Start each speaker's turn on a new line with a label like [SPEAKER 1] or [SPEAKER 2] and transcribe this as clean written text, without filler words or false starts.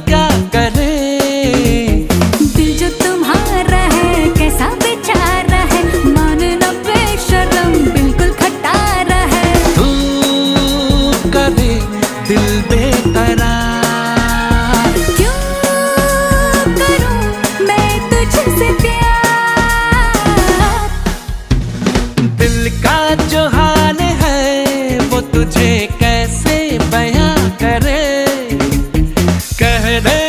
[SPEAKER 1] क्या करे।
[SPEAKER 2] दिल जो तुम्हारा है कैसा बेचारा है, मानना बेशर्म बिल्कुल खटारा है।
[SPEAKER 1] तू करे दिल बेकरार,
[SPEAKER 2] क्यों करूं मैं तुझसे प्यार।
[SPEAKER 1] दिल का जो हाल है वो तुझे कैसे बयां करे। कह दे